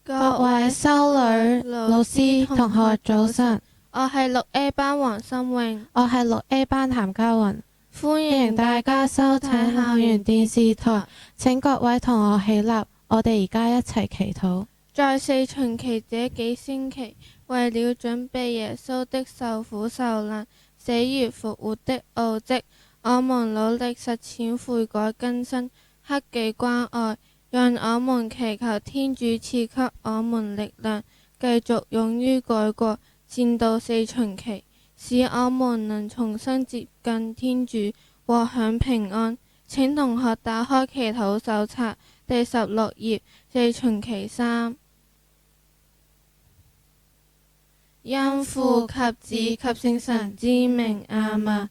各位修女、老師、同學早晨，我係6A 班黃心穎，我係6A 班譚嘉雲，歡迎大家收睇校園電視台。請各位同學起立，我哋而家一齊祈禱。在四旬期這幾星期，為了準備耶穌的受苦受難、死而復活的奧蹟，我們努力實踐悔改更新、克己關愛。讓我們祈求天主賜給我們力量，繼續勇於改過，戰到四旬期，使我們能重新接近天主，獲享平安。請同學打開祈禱手冊第16頁，四旬期3。因父及子及聖神之名，阿們。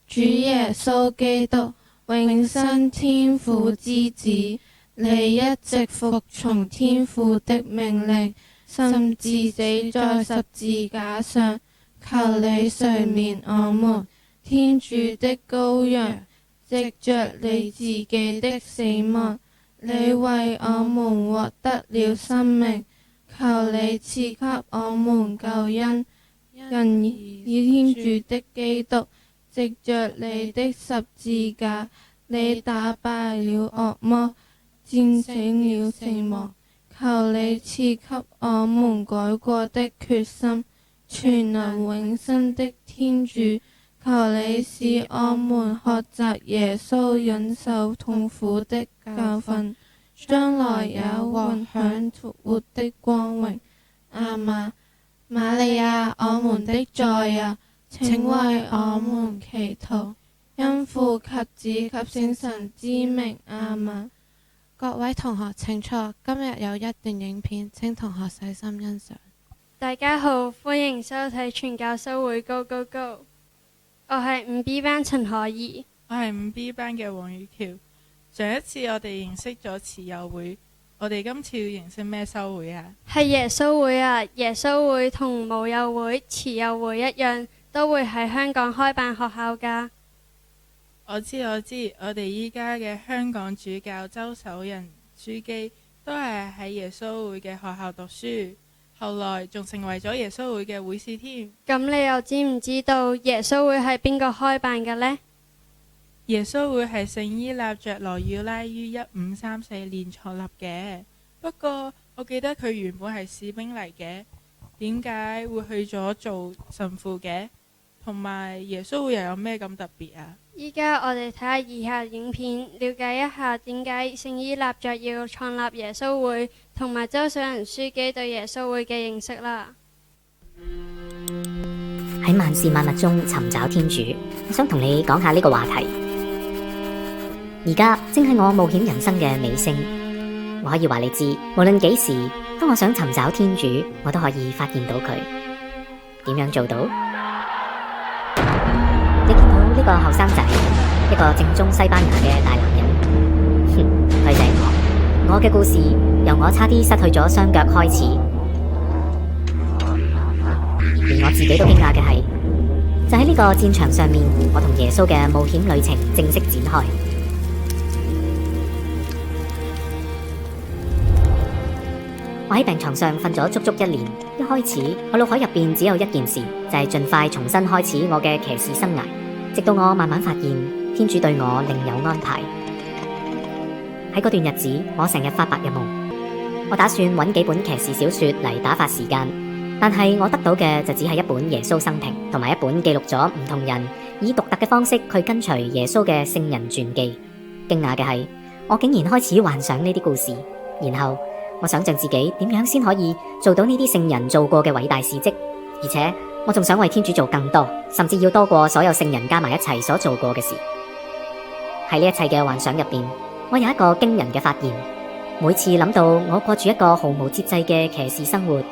主耶穌基督，永生天父之子，你一直服從天父的命令，甚至死在十字架上，求你垂憐我們。天主的羔羊，藉着你自己的死亡，你為我們獲得了生命，求你賜給我們救恩。因以天主的基督，藉着你的十字架，你打敗了惡魔，戰勝了死亡，求你賜給我們改過的決心，全能永生的天主，求你使我們學習耶穌忍受痛苦的教訓，將來也獲享復活的光榮。阿們。瑪利亞，我們的在也，請為我們祈禱，因父及子及聖神之名。阿們。各位同學請坐，今日有一段影片，請同學細心欣賞。大家好，歡迎收睇傳教修會 Go Go Go。我係5B 班陳可怡，我係5B 班嘅黃宇橋。上一次我哋認識咗慈幼會，我哋今次要認識咩修會啊？係耶穌會啊！耶穌會同母幼會、慈幼會一樣，都會喺香港開辦學校㗎。我知，我哋依家嘅香港主教周守仁書記都係喺耶穌會嘅學校讀書，後來仲成為咗耶穌會嘅會士添。咁你又知唔知道耶穌會係邊個開辦嘅呢？耶穌會係聖依納爵羅耀拉於1534年創立嘅，不過我記得佢原本係士兵嚟嘅，點解會去咗做神父嘅？同埋耶穌會又有咩咁特別啊？依家我哋睇下以下影片，了解一下點解聖依納爵要創立耶穌會，同埋周守仁書記對耶穌會嘅認識啦。喺萬事萬物中尋找天主，我想同你講下呢個話題。而家正係我冒險人生嘅尾聲，我可以話你知，無論幾時，當我想尋找天主，我都可以發現到佢。點樣做到？你見到呢個後生仔，一個正宗西班牙嘅大男人，佢就係我嘅故事由我差啲失去咗雙腳開始，連我自己都驚訝嘅係，就喺呢個戰場上面，我同耶穌嘅冒險旅程正式展開。我喺病床上瞓咗足足1年，一開始我腦海入邊只有一件事，就係盡快重新開始我嘅騎士生涯。直到我慢慢發現天主對我另有安排。喺嗰段日子，我成日發白日夢，我打算揾幾本騎士小說嚟打發時間，但係我得到嘅就只係一本耶穌生平，同埋一本記錄咗唔同人以獨特嘅方式去跟隨耶穌嘅聖人傳記。驚訝嘅係，我竟然開始幻想呢啲故事，然後我想象自己點樣先可以做到呢啲聖人做過嘅偉大事蹟，而且我仲想為天主做更多，甚至要多過所有聖人加埋一齊所做過嘅事。喺呢一切嘅幻想入邊，我有一個驚人嘅發現。每次諗到我過住一個毫無節制嘅騎士生活，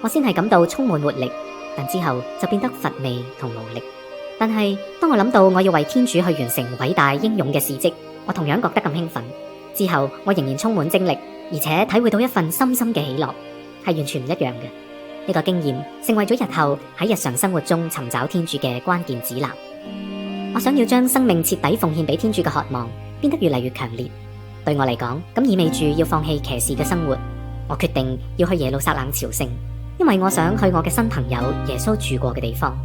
我先係感到充滿活力，但之後就變得乏味同無力。但係當我諗到我要為天主去完成偉大英勇嘅事蹟，我同樣覺得咁興奮。之後我仍然充滿精力，而且體會到一份深深嘅喜樂，係完全唔一樣嘅。呢個經驗成為咗日後喺日常生活中尋找天主嘅關鍵指南。我想要將生命徹底奉獻俾天主嘅渴望變得越嚟越強烈。對我嚟講，咁意味住要放棄騎士嘅生活，我決定要去耶路撒冷朝聖，因為我想去我嘅新朋友耶穌住過嘅地方。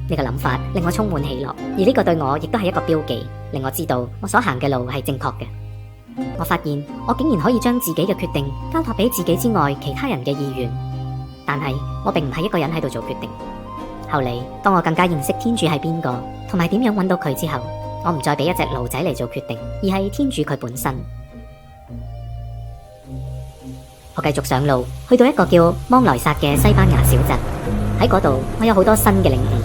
呢個諗法令我充滿喜樂，而呢個對我亦都係一個標記，令我知道我所行嘅路係正確嘅。我發現我竟然可以將自己嘅決定交託俾自己之外其他人嘅意願，但係我並唔係一個人喺度做決定。後嚟當我更加認識天主係邊個，同埋點樣揾到佢之後，我唔再俾一隻驢仔嚟做決定，而係天主佢本身。我繼續上路，去到一個叫芒萊薩嘅西班牙小鎮，喺嗰度我有好多新嘅領悟。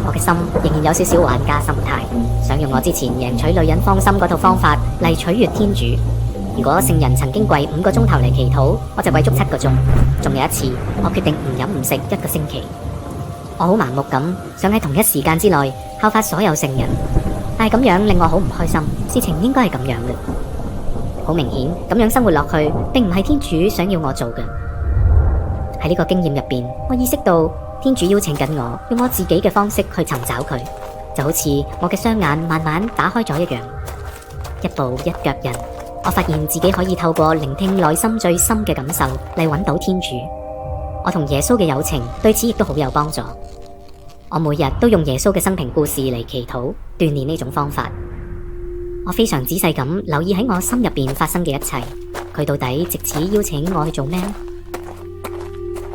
我嘅心仍然有少少玩家心態，想用我之前贏取女人芳心嗰套方法嚟取悅天主。如果聖人曾經跪5個鐘頭嚟祈禱，我就跪足7個鐘。仲有一次，我決定唔飲唔食1個星期。我好盲目咁想喺同一時間之內效法所有聖人，但係咁樣令我好唔開心。事情應該係咁樣嘅，好明顯咁樣生活落去並唔係天主想要我做嘅。喺呢個經驗入邊，我意識到天主邀請緊我用我自己嘅方式去尋找佢，就好似我嘅雙眼慢慢打開咗一樣。一步一腳印，我發現自己可以透過聆聽內心最深嘅感受嚟揾到天主。我同耶穌嘅友情對此亦都好有幫助。我每日都用耶穌嘅生平故事嚟祈禱鍛煉呢種方法。我非常仔細咁留意喺我心入邊發生嘅一切，佢到底藉此邀請我去做咩？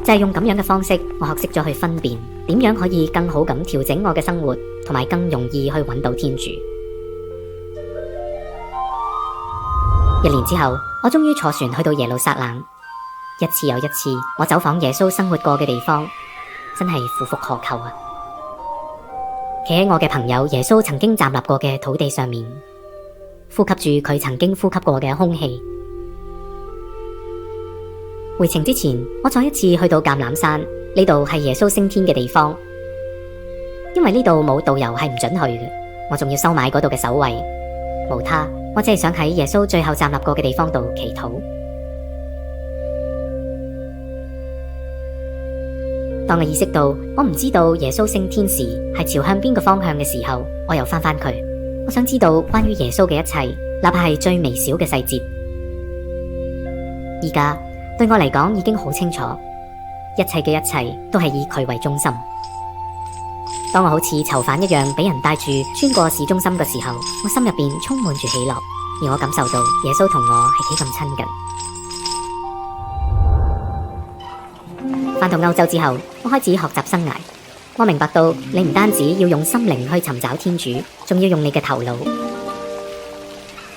就係用咁樣嘅方式，我學識咗去分辨點樣可以更好咁調整我嘅生活，同埋更容易去揾到天主。1年之後，我終於坐船去到耶路撒冷。一次又一次，我走訪耶穌生活過嘅地方，真係夫復何求啊！企喺我嘅朋友耶穌曾經站立過嘅土地上面，呼吸住佢曾經呼吸過嘅空氣。回程之前，我再一次去到橄欖山，呢度係耶穌升天嘅地方。因為呢度冇導遊係唔准去嘅，我仲要收買嗰度嘅守衛。無他，我只係想喺耶穌最後站立過嘅地方度祈禱。當我意識到我唔知道耶穌升天時係朝向邊個方向嘅時候，我又翻佢。我想知道關於耶穌嘅一切，哪怕係最微小嘅細節。而家對我嚟講已經好清楚，一切嘅一切都係以佢為中心。當我好似囚犯一樣俾人帶住穿過市中心嘅時候，我心入邊充滿住喜樂，而我感受到耶穌同我係幾咁親近。返到歐洲之後，我開始學習生涯。我明白到你唔單止要用心靈去尋找天主，仲要用你嘅頭腦。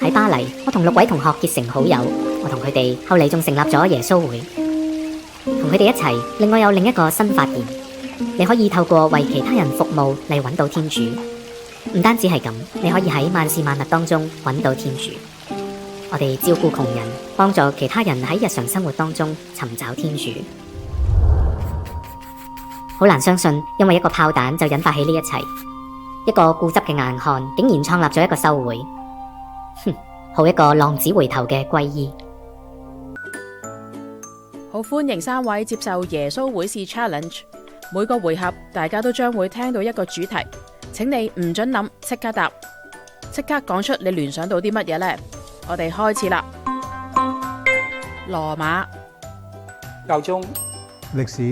喺巴黎，我同6位同學結成好友，我同佢哋後嚟仲成立咗耶穌會。同佢哋一齊，令我有另一個新發現。你可以透過為其他人服務嚟揾到天主。唔單止係咁，你可以喺萬事萬物當中揾到天主。我哋照顧窮人，幫助其他人喺日常生活當中尋找天主。好難相信，因為一個炮彈就引發起呢一切。一個固執嘅硬漢竟然創立咗一個修會，好一個浪子回頭嘅皈依。好歡迎3位接受耶穌會士 Challenge。每個回合大家都將會聽到一個主題，請你唔准諗，即刻答，即刻講出你聯想到啲乜嘢呢？我哋開始啦。羅馬、教宗、歷史、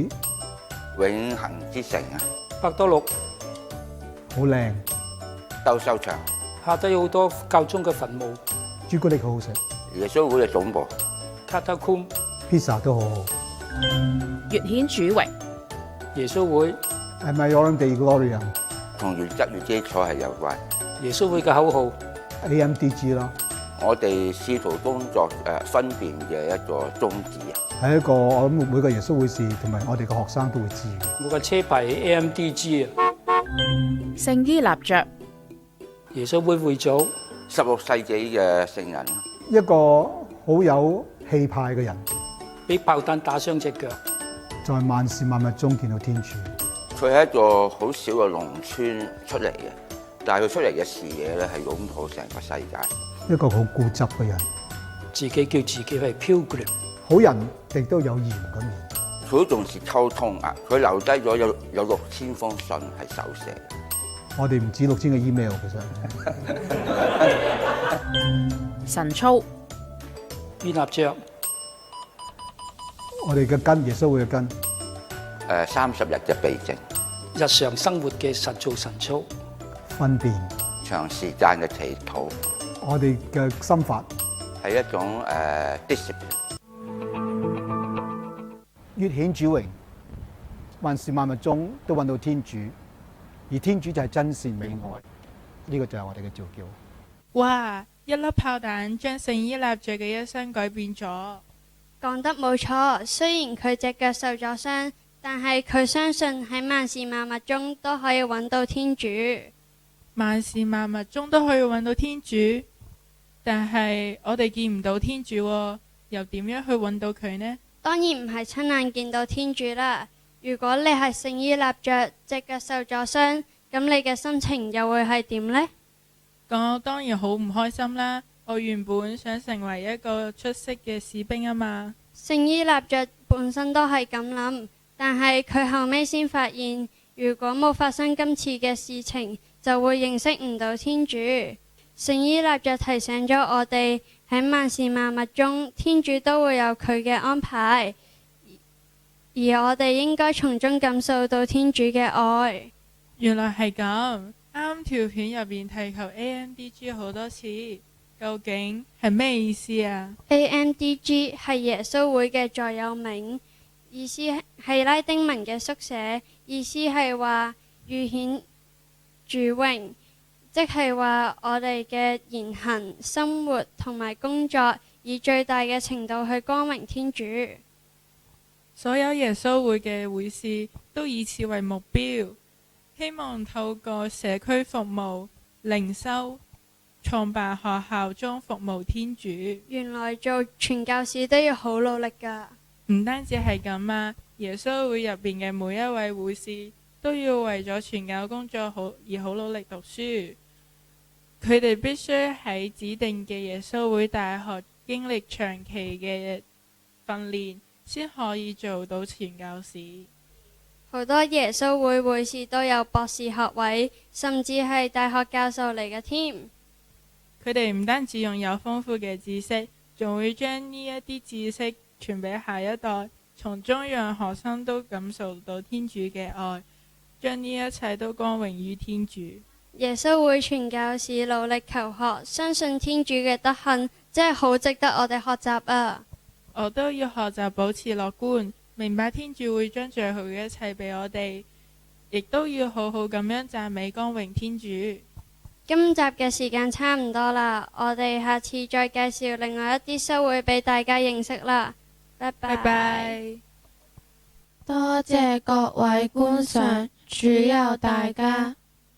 永恆之城啊，伯多祿、好靚，鬥獸場、下低有好多教宗嘅墳墓，朱古力好好食，耶穌會嘅總部，卡塔庫姆、披薩都好好。越顯主榮，耶穌會、係咪 Maior Dei Gloria 同原則與基礎係有關。耶穌會嘅口號 AMDG 啦，我哋試圖工作分辨嘅一個宗旨啊，係一個我諗每個耶穌會士同埋我哋嘅學生都會知嘅。我架車牌 AMDG 啊，聖依納爵、耶穌會會祖， 16世紀嘅聖人，一個好有氣派嘅人，俾炮彈打傷隻腳，在萬事萬物中見到天主。佢係一個好小嘅農村出嚟嘅，但係佢出嚟嘅視野咧係擁抱成個世界。一個好固執嘅人，自己叫自己係 pilgrim，好人亦都有嚴嗰面。佢好重視溝通啊！佢留低咗有6000封信係手寫。我哋唔止6000個 email 其實。神操、依納爵、我哋嘅根，耶穌會嘅根， 30日嘅避靜，日常生活嘅實做神操，分辨長時間嘅祈禱，我哋嘅心法，係一種discipline。越顯主榮，萬事萬物中都揾到天主，而天主就係真善美愛，呢個就係我哋嘅召叫。哇！一粒炮彈將聖依納爵嘅一生改變咗。講得冇錯，雖然佢隻腳受咗傷，但係佢相信喺萬事萬物中都可以揾到天主。萬事萬物中都可以揾到天主，但係我哋見唔到天主喎，又點樣去揾到佢呢？當然唔係親眼見到天主啦。如果你係聖依納爵，隻腳受咗傷，咁你嘅心情又會係點呢？我當然好唔開心啦！我原本想成為一個出色嘅士兵啊嘛。聖依納爵本身都係咁諗，但係佢後尾先發現，如果冇發生今次嘅事情，就會認識唔到天主。聖依納爵提醒咗我哋，喺萬事萬物中，天主都會有佢嘅安排，而我哋應該從中感受到天主嘅愛。原來係咁。啱條片入邊提及 AMDG 好多次，究竟係咩意思啊？ AMDG 係耶穌會嘅座右銘，意思係拉丁文嘅縮寫，意思係話愈顯主榮，即係話我哋嘅言行、生活同埋工作，以最大嘅程度去光榮天主。所有耶穌會嘅會士都以此為目標，希望透過社區服務、靈修、創辦學校中服務天主。原來做傳教士都要好努力㗎。唔單止係咁啊，耶穌會入邊嘅每一位會士都要為咗傳教工作好努力讀書。佢哋必須喺指定嘅耶穌會大學經歷長期嘅訓練，先可以做到傳教士。好多耶穌會會士都有博士學位，甚至係大學教授嚟嘅添。佢哋唔單止擁有豐富嘅知識，仲會將呢一啲知識傳俾下一代，從中讓學生都感受到天主嘅愛，將呢一切都光榮於天主。耶穌會傳教士努力求學，相信天主嘅德行，真係好值得我哋學習啊！我都要學習保持樂觀，明白天主會將最好嘅一切俾我哋，亦都要好好咁樣讚美光榮天主。今集嘅時間差唔多啦，我哋下次再介紹另外一啲修會俾大家認識啦。拜拜。拜拜。多謝各位觀賞，主佑大家。